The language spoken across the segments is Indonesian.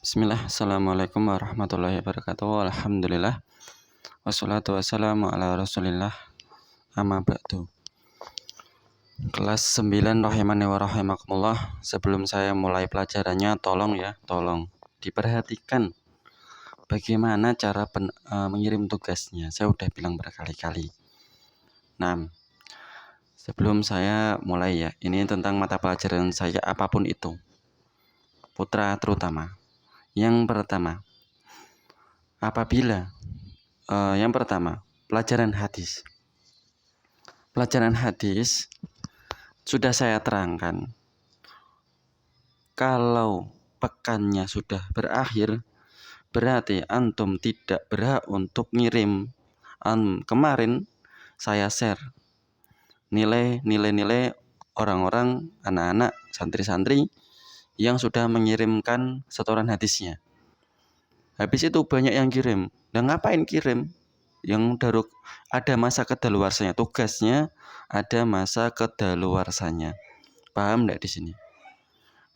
Bismillah, Assalamualaikum warahmatullahi wabarakatuh. Alhamdulillah, wassalatu wassalamu ala rasulillah, amma ba'du. Kelas 9 rahimani wa rahimakumullah. Sebelum saya mulai pelajarannya, tolong diperhatikan bagaimana cara mengirim tugasnya. Saya udah bilang berkali-kali. Nah, sebelum saya mulai ya, ini tentang mata pelajaran saya apapun itu, putra terutama. Yang pertama, pelajaran hadis. Pelajaran hadis sudah saya terangkan. Kalau pekannya sudah berakhir, berarti antum tidak berhak untuk ngirim. Kemarin saya share nilai orang-orang, anak-anak, santri-santri yang sudah mengirimkan setoran hadisnya. Habis itu banyak yang kirim. Dan ngapain kirim? Yang ada masa kedaluarsanya, tugasnya ada masa kedaluarsanya. Paham enggak di sini?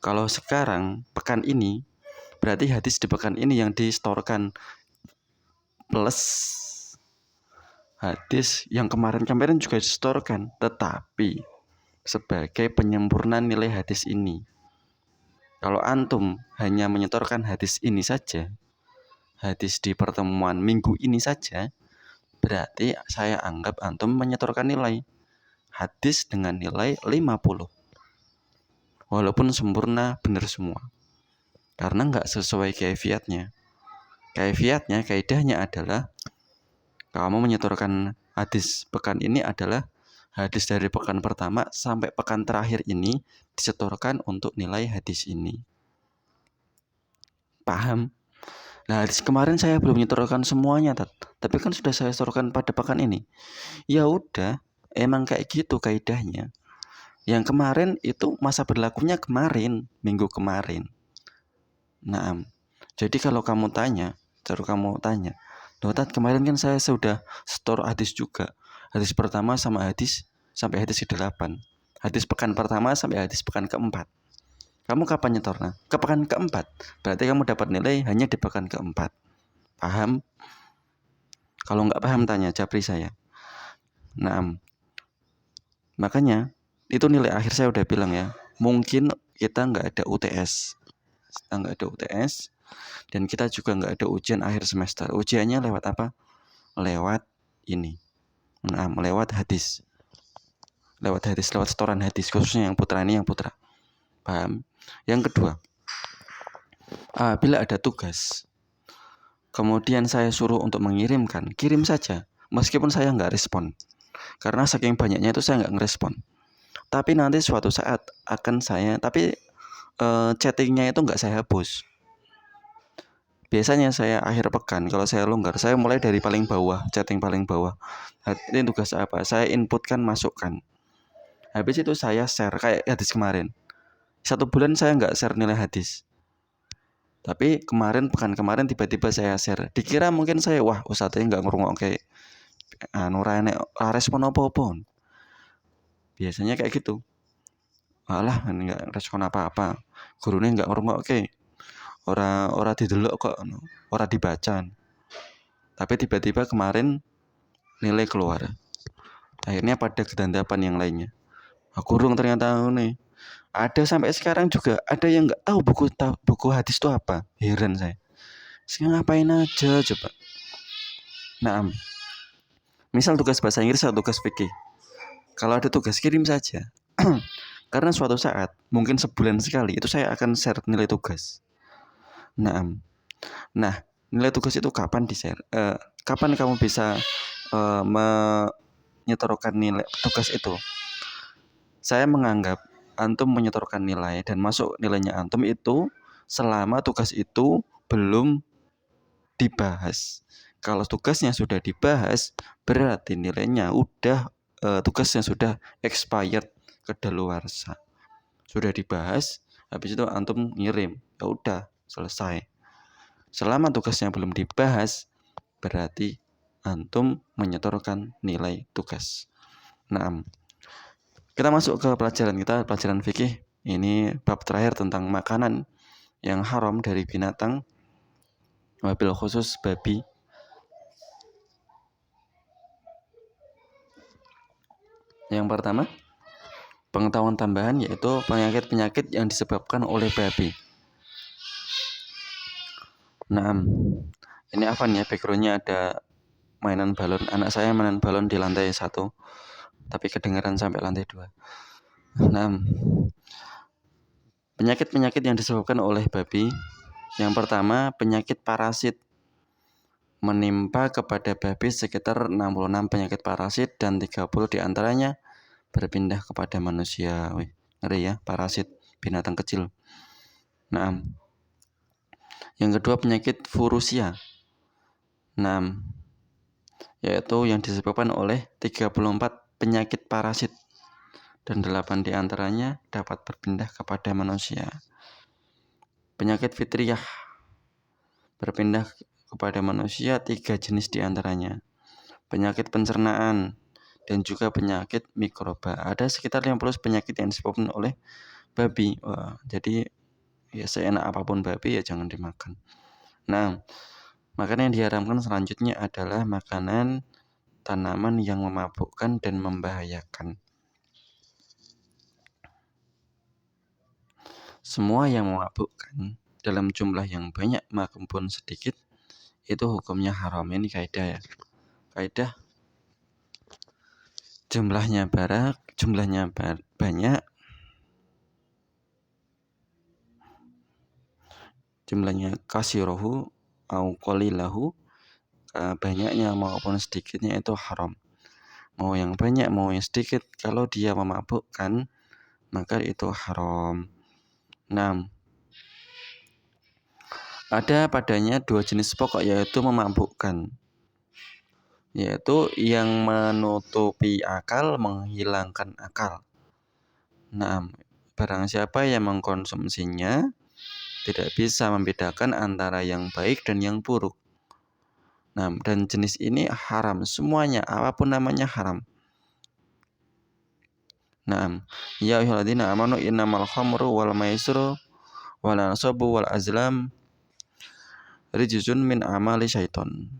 Kalau sekarang pekan ini, berarti hadis di pekan ini yang distorkan plus hadis yang kemarin-kemarin juga distorkan, tetapi sebagai penyempurna nilai hadis ini. Kalau antum hanya menyetorkan hadis ini saja, hadis di pertemuan minggu ini saja, berarti saya anggap antum menyetorkan nilai hadis dengan nilai 50. Walaupun sempurna benar semua. Karena nggak sesuai kaifiatnya. Kaidahnya adalah kamu menyetorkan hadis pekan ini adalah hadis dari pekan pertama sampai pekan terakhir ini disetorkan untuk nilai hadis ini. Paham? Nah, hadis kemarin saya belum menyetorkan semuanya, tapi kan sudah saya setorkan pada pekan ini. Ya udah, emang kayak gitu kaidahnya. Yang kemarin itu masa berlakunya kemarin, minggu kemarin. Nah, jadi kalau kamu tanya, loh Tat, kemarin kan saya sudah setor hadis juga. Hadis pertama sama hadis sampai hadis ke-8. Hadis pekan pertama sampai hadis pekan ke-4. Kamu kapan nyetornya? Ke pekan ke-4. Berarti kamu dapat nilai hanya di pekan ke-4. Paham? Kalau nggak paham tanya japri saya. Nah, makanya itu nilai akhir saya udah bilang ya. Mungkin kita nggak ada UTS. Dan kita juga nggak ada ujian akhir semester. Ujiannya lewat apa? Lewat ini. Nah, lewat hadis. Lewat setoran hadis. Khususnya yang putra ini, yang putra. Paham? Yang kedua, bila ada tugas, kemudian saya suruh untuk mengirimkan, kirim saja. Meskipun saya nggak respon. Karena saking banyaknya itu saya nggak ngerespon. Tapi nanti suatu saat akan chattingnya itu nggak saya hapus. Biasanya saya akhir pekan, kalau saya longgar, saya mulai dari paling bawah, chatting paling bawah. Ini tugas apa? Saya inputkan, masukkan. Habis itu saya share, kayak hadis kemarin. 1 bulan saya nggak share nilai hadis. Tapi pekan kemarin tiba-tiba saya share. Dikira mungkin saya, wah ustadznya nggak ngerungok kayak nurane respon apa-apa. Biasanya kayak gitu. Alah, nggak respon apa-apa. Gurunya nggak ngerungok kayak. Ora didelok kok, ora dibaca. Tapi tiba-tiba kemarin nilai keluar. Akhirnya pada kedandapan yang lainnya. Gurung ternyata nih. Ada sampai sekarang juga ada yang nggak tahu buku hadis itu apa. Heran saya. Saya ngapain aja coba. Nah, misal tugas bahasa Inggris atau tugas fikih. Kalau ada tugas kirim saja. Karena suatu saat, mungkin sebulan sekali, itu saya akan share nilai tugas. Nah, nilai tugas itu kapan di-share? Kapan kamu bisa menyetorkan nilai tugas itu? Saya menganggap antum menyetorkan nilai dan masuk nilainya antum itu selama tugas itu belum dibahas. Kalau tugasnya sudah dibahas, berarti nilainya tugasnya sudah expired, kedaluarsa. Sudah dibahas, habis itu antum ngirim. Ya udah, selesai. Selama tugasnya belum dibahas, berarti antum menyetorkan nilai tugas. Nah, kita masuk ke pelajaran fikih. Ini bab terakhir tentang makanan. yang haram dari binatang, wabil khusus babi. Yang pertama, pengetahuan tambahan yaitu penyakit-penyakit yang disebabkan oleh babi. Nah, ini apa nih ya, backgroundnya ada mainan balon. Anak saya mainan balon di lantai 1, tapi kedengaran sampai lantai 2. Nah, penyakit-penyakit yang disebabkan oleh babi. Yang pertama, penyakit parasit. Menimpa kepada babi sekitar 66 penyakit parasit dan 30 diantaranya berpindah kepada manusia. Wih, ngeri ya, parasit binatang kecil. Nah, yang kedua penyakit furusia. Nah, yaitu yang disebabkan oleh 34 penyakit parasit dan 8 diantaranya dapat berpindah kepada manusia. Penyakit fitriyah berpindah kepada manusia 3 jenis diantaranya. Penyakit pencernaan dan juga penyakit mikroba. Ada sekitar 50 penyakit yang disebabkan oleh babi. Wah, jadi ya seenak apapun babi ya jangan dimakan. Nah, makanan yang diharamkan selanjutnya adalah makanan tanaman yang memabukkan dan membahayakan. Semua yang memabukkan dalam jumlah yang banyak maupun sedikit itu hukumnya haram. Ini kaidah ya. Kaidah jumlahnya banyak, jumlahnya kasirohu au qalilahu, banyaknya maupun sedikitnya itu haram. Mau yang banyak mau yang sedikit, kalau dia memabukkan maka itu haram. 6. Ada padanya 2 jenis pokok yaitu memabukkan, yaitu yang menutupi akal, menghilangkan akal. Nah, barang siapa yang mengkonsumsinya tidak bisa membedakan antara yang baik dan yang buruk. Nah, dan jenis ini haram semuanya, apapun namanya haram. Nah, ya ayyuhalladzina amanu innamal khamru wal maisiru wal ansabu wal azlam rijzun min amali syaiton.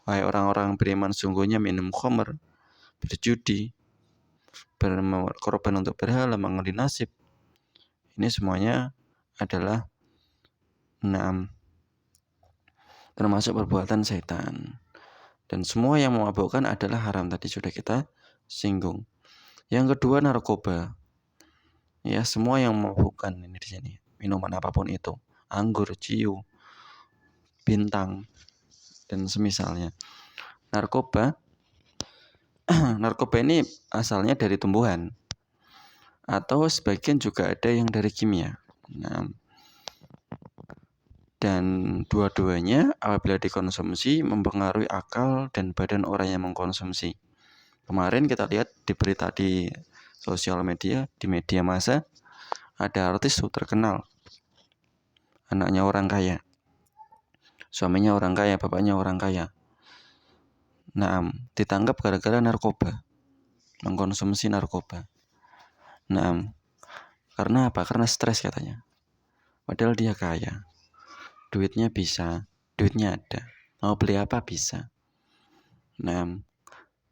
Wahai orang-orang beriman, sungguhnya minum khamr, berjudi, berkorban untuk berhala, mengundi nasib, ini semuanya adalah termasuk perbuatan setan. Dan semua yang memabukkan adalah haram, tadi sudah kita singgung. Yang kedua narkoba. Ya, semua yang memabukkan ini di sini. Minuman apapun itu, anggur, ciu, bintang, dan semisalnya. Narkoba ini asalnya dari tumbuhan atau sebagian juga ada yang dari kimia. Nah, dan dua-duanya apabila dikonsumsi mempengaruhi akal dan badan orang yang mengkonsumsi. Kemarin kita lihat di berita di sosial media, di media massa, ada artis terkenal, anaknya orang kaya, suaminya orang kaya, bapaknya orang kaya. Nah, ditangkap gara-gara narkoba, mengkonsumsi narkoba. Nah, karena apa? Karena stres katanya. Padahal dia kaya, duitnya ada, mau beli apa bisa. Nah,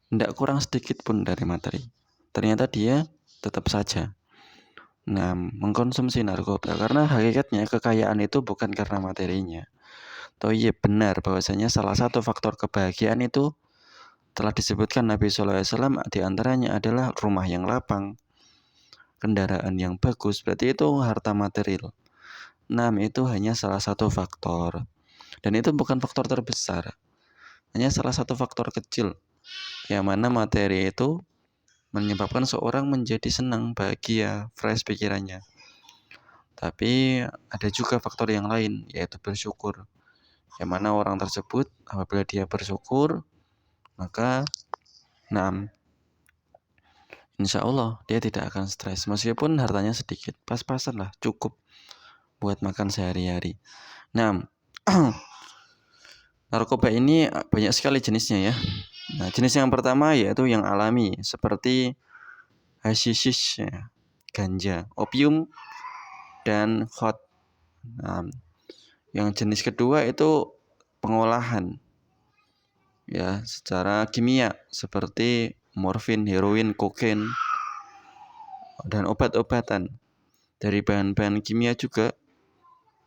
tidak kurang sedikit pun dari materi. Ternyata dia tetap saja mengkonsumsi narkoba, karena hakikatnya kekayaan itu bukan karena materinya. Iya benar bahwasanya salah satu faktor kebahagiaan itu telah disebutkan Nabi SAW, diantaranya adalah rumah yang lapang, kendaraan yang bagus. Berarti itu harta material. Itu hanya salah satu faktor, dan itu bukan faktor terbesar, hanya salah satu faktor kecil, yang mana materi itu menyebabkan seorang menjadi senang, bahagia, fresh pikirannya. Tapi ada juga faktor yang lain, yaitu bersyukur, yang mana orang tersebut apabila dia bersyukur, maka insya Allah dia tidak akan stres, meskipun hartanya sedikit, pas-pasan lah, cukup buat makan sehari-hari. Narkoba ini banyak sekali jenisnya ya. Nah, jenis yang pertama yaitu yang alami, seperti hashish, ya, ganja, opium, dan hot. Nah, yang jenis kedua itu pengolahan ya secara kimia seperti morfin, heroin, kokain, dan obat-obatan dari bahan-bahan kimia juga.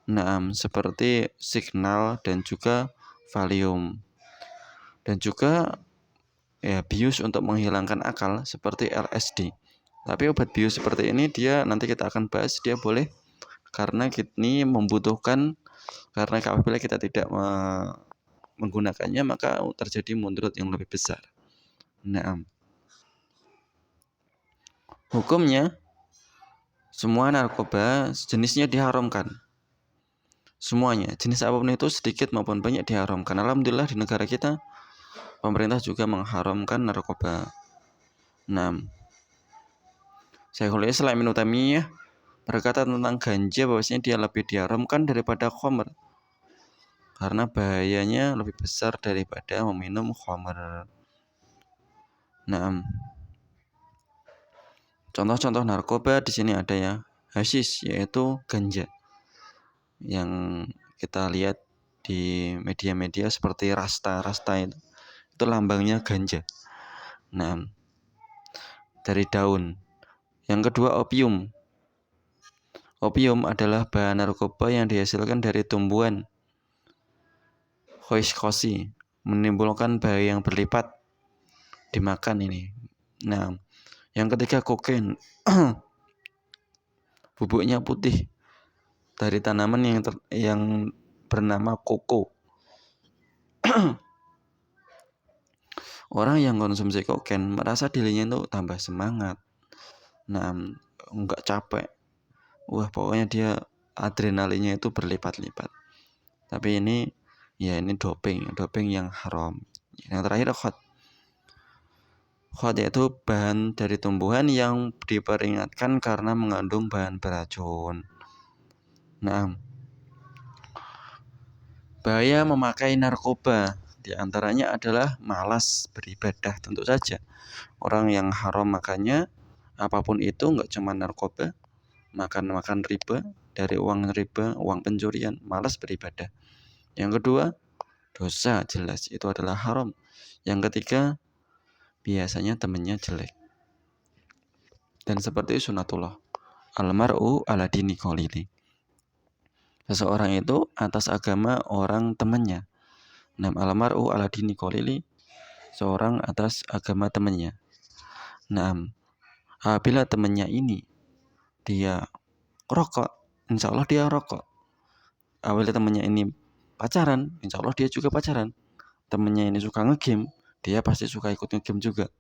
Nah, seperti signal dan juga valium. Dan juga ya bius untuk menghilangkan akal seperti LSD. Tapi obat bius seperti ini dia nanti kita akan bahas, dia boleh karena ini membutuhkan, karena apabila kita tidak menggunakannya maka terjadi mudarat yang lebih besar. Nah, hukumnya semua narkoba jenisnya diharamkan. Semuanya, jenis apapun itu sedikit maupun banyak diharamkan. Alhamdulillah di negara kita pemerintah juga mengharamkan narkoba. 6. Syekhul Islam Ibnu Taimiyah berkata tentang ganja bahwasanya dia lebih diharamkan daripada khamr karena bahayanya lebih besar daripada meminum khamr. Nah, contoh-contoh narkoba di sini ada ya, hasis yaitu ganja yang kita lihat di media-media seperti Rasta itu lambangnya ganja. Nah, dari daun. Yang kedua opium. Opium adalah bahan narkoba yang dihasilkan dari tumbuhan Hoiskosi, menimbulkan bahaya yang berlipat dimakan ini. Nah, yang ketiga kokain. Bubuknya putih dari tanaman yang bernama koko. Orang yang konsumsi kokain merasa dirinya itu tambah semangat. Nah, enggak capek. Wah, pokoknya dia adrenalinnya itu berlipat-lipat. Tapi ini doping yang haram. Yang terakhir khot. Khot yaitu bahan dari tumbuhan yang diperingatkan karena mengandung bahan beracun. Nah, bahaya memakai narkoba di antaranya adalah malas beribadah. Tentu saja orang yang haram makannya apapun itu, nggak cuma narkoba, makan riba, dari uang riba, uang pencurian, malas beribadah. Yang kedua, dosa jelas itu adalah haram. Yang ketiga, biasanya temannya jelek. Dan seperti sunatullah, almar'u ala dini kholili. Seseorang itu atas agama orang temannya. Nah, almar'u ala dini kholili, seorang atas agama temannya. Nah, apabila temannya ini dia rokok, insya Allah dia rokok. Apabila temannya ini pacaran, insya Allah dia juga pacaran. Temannya ini suka ngegame, dia pasti suka ikut ngegame juga.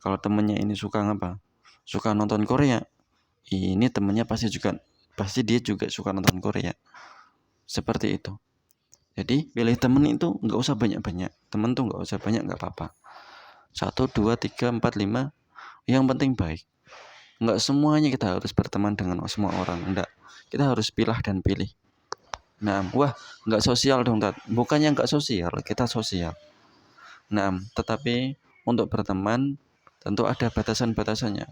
Kalau temannya ini suka ngapa? Suka nonton Korea, ini temannya pasti dia juga suka nonton Korea. Seperti itu. Jadi pilih temen itu nggak usah banyak-banyak. Temen tuh nggak usah banyak, nggak apa-apa. 1, 2, 3, 4, 5. Yang penting baik. Nggak semuanya kita harus berteman dengan semua orang. Enggak. Kita harus pilah dan pilih. Nah, wah nggak sosial dong, Tat. Bukannya nggak sosial, kita sosial. Nah, tetapi untuk berteman tentu ada batasan-batasannya.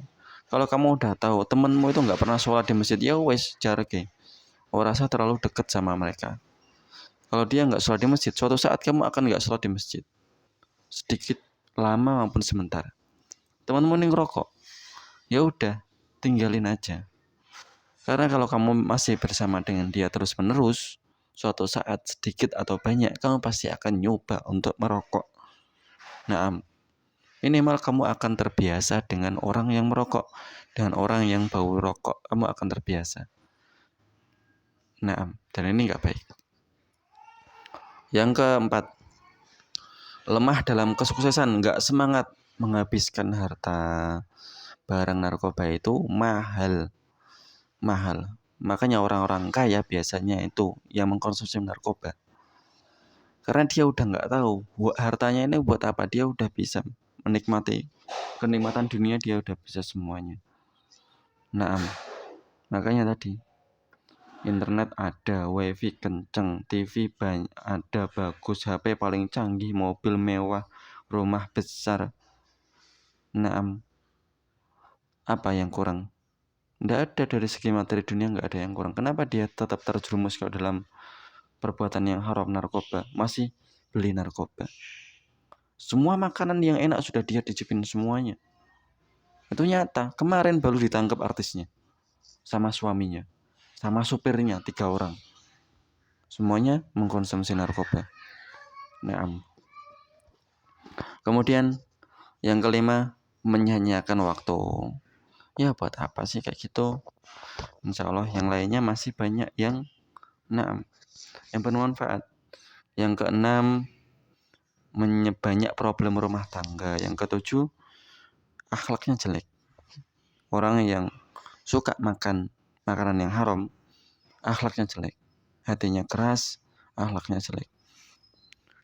Kalau kamu udah tahu temenmu itu nggak pernah sholat di masjid, ya wes jarke. Oh, rasa terlalu dekat sama mereka. Kalau dia nggak sholat di masjid, suatu saat kamu akan nggak sholat di masjid. Sedikit lama maupun sebentar. Temanmu nih ngerokok, ya udah tinggalin aja. Karena kalau kamu masih bersama dengan dia terus-menerus, suatu saat sedikit atau banyak kamu pasti akan nyoba untuk merokok. Nah, minimal kamu akan terbiasa dengan orang yang merokok, dengan orang yang bau rokok, kamu akan terbiasa. Nah, dan ini nggak baik. Yang keempat, lemah dalam kesuksesan, nggak semangat menghabiskan harta. Barang narkoba itu mahal. Makanya orang-orang kaya biasanya itu yang mengkonsumsi narkoba. Karena dia udah nggak tahu hartanya ini buat apa, dia udah bisa menikmati kenikmatan dunia, dia udah bisa semuanya. Nah, makanya tadi internet ada, wifi kenceng, TV banyak, ada bagus, HP paling canggih, mobil mewah, rumah besar. Nah, apa yang kurang? Tidak ada dari segi materi dunia, nggak ada yang kurang. Kenapa dia tetap terjerumus ke dalam perbuatan yang haram, narkoba, masih beli narkoba? Semua makanan yang enak sudah dia cicipin semuanya. Itu nyata. Kemarin baru ditangkap artisnya sama suaminya, sama supirnya, 3 orang. Semuanya mengkonsumsi narkoba. Nah, kemudian yang kelima, menyanyiakan waktu. Ya buat apa sih kayak gitu? Insya Allah yang lainnya masih banyak yang bermanfaat. Yang keenam, banyak problem rumah tangga. Yang ketujuh, akhlaknya jelek. Orang yang suka makan makanan yang haram, akhlaknya jelek. Hatinya keras, akhlaknya jelek.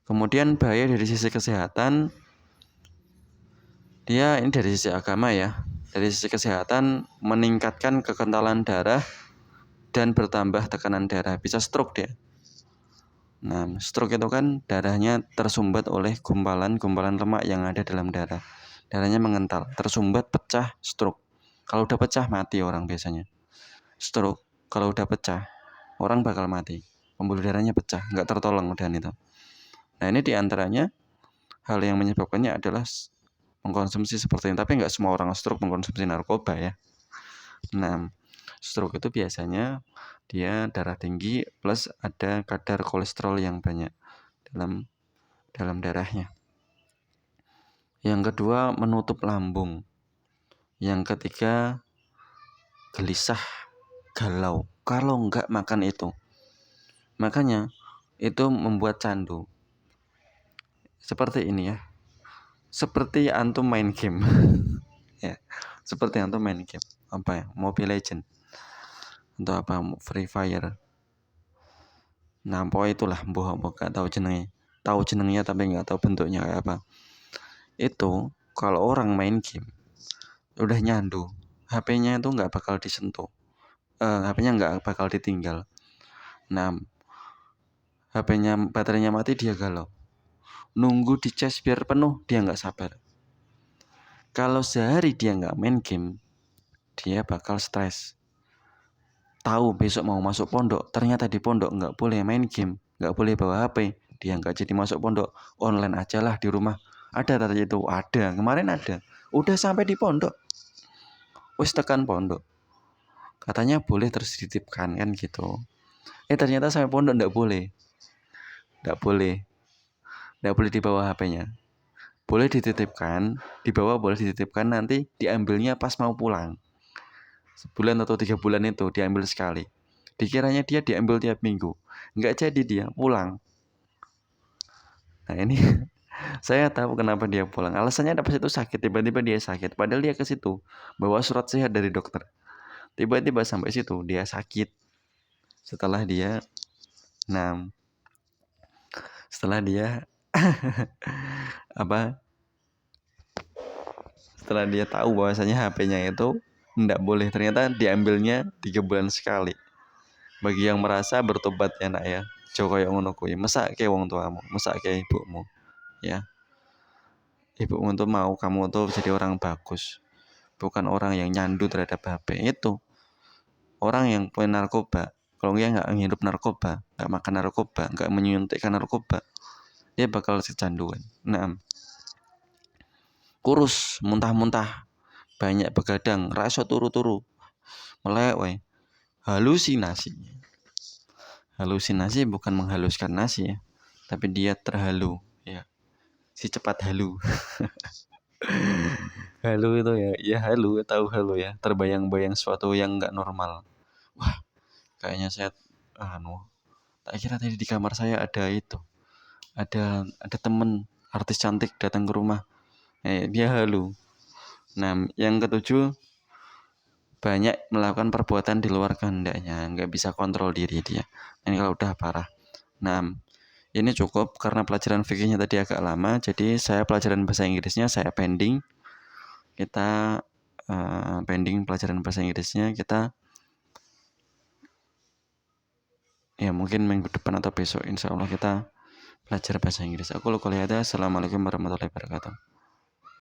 Kemudian bahaya dari sisi kesehatan, dia ini dari sisi agama ya. Dari sisi kesehatan meningkatkan kekentalan darah dan bertambah tekanan darah. Bisa stroke dia. Nah, stroke itu kan darahnya tersumbat oleh gumpalan-gumpalan lemak yang ada dalam darah. Darahnya mengental, tersumbat, pecah, stroke. Kalau udah pecah mati orang biasanya. Stroke, kalau udah pecah, orang bakal mati. Pembuluh darahnya pecah, nggak tertolong udah itu. Nah, ini diantaranya hal yang menyebabkannya adalah mengkonsumsi seperti ini. Tapi nggak semua orang stroke mengkonsumsi narkoba ya. Nah, stroke itu biasanya dia darah tinggi plus ada kadar kolesterol yang banyak dalam darahnya. Yang kedua, menutup lambung. Yang ketiga, gelisah, galau kalau nggak makan itu. Makanya itu membuat candu. Seperti ini ya. Seperti antum main game. Ya, seperti antum main game. Apa ya? Mobile Legend. Atau apa? Free Fire. Nah, pokoknya itulah, gak tahu jenengnya. Tahu jenengnya tapi nggak tahu bentuknya kayak apa. Itu kalau orang main game udah nyandu, HP-nya itu nggak bakal disentuh. HP-nya nggak bakal ditinggal. Nah, HP-nya baterainya mati dia galau. Nunggu di cas biar penuh dia nggak sabar. Kalau sehari dia nggak main game, dia bakal stres. Tahu besok mau masuk pondok, ternyata di pondok nggak boleh main game, nggak boleh bawa HP, dia nggak jadi masuk pondok, online aja lah di rumah. Ada tadi itu, ada, kemarin ada. Udah sampai di pondok, wis tekan pondok. Katanya boleh terus dititipkan kan gitu. Ternyata sampai pondok nggak boleh. Nggak boleh dibawa HP-nya. Boleh dititipkan, dibawa boleh dititipkan, nanti diambilnya pas mau pulang. Sebulan atau 3 bulan itu diambil sekali. Dikiranya dia diambil tiap minggu. Nggak jadi dia pulang. Nah ini saya tahu kenapa dia pulang. Alasannya pas itu sakit, tiba-tiba dia sakit. Padahal dia ke situ bawa surat sehat dari dokter. Tiba-tiba sampai situ dia sakit. Setelah dia setelah dia apa? Setelah dia tahu bahwasanya HP-nya itu enggak boleh, ternyata diambilnya 3 bulan sekali. Bagi yang merasa bertobat ya nak ya. Joko yang ngono kuwi, mesake wong tuamu, mesake ibumu. Ya. Ibumu tuh mau kamu tuh jadi orang bagus. Bukan orang yang nyandu terhadap HP itu. Orang yang punya narkoba, kalau dia nggak menghirup narkoba, nggak makan narkoba, nggak menyuntikkan narkoba, dia bakal kecanduan. Nah, kurus, muntah-muntah, banyak begadang, rasa turu-turu, melek, halusinasi. Halusinasi bukan menghaluskan nasi ya, tapi dia terhalu ya. Si cepat halu. Halu itu ya halu, tahu halu ya, terbayang-bayang sesuatu yang nggak normal. Wah, kayaknya saya tak kira tadi di kamar saya ada itu. Ada temen artis cantik datang ke rumah. Dia halu. Nah, yang ketujuh, banyak melakukan perbuatan di luar kehendaknya, nggak bisa kontrol diri dia. Ini kalau udah parah. Nah, ini cukup karena pelajaran fikihnya tadi agak lama, jadi saya pelajaran bahasa Inggrisnya saya pending. Kita pending pelajaran bahasa Inggrisnya, kita ya mungkin minggu depan atau besok insya Allah kita belajar bahasa Inggris. Aku lupa lihat. Assalamualaikum warahmatullahi wabarakatuh.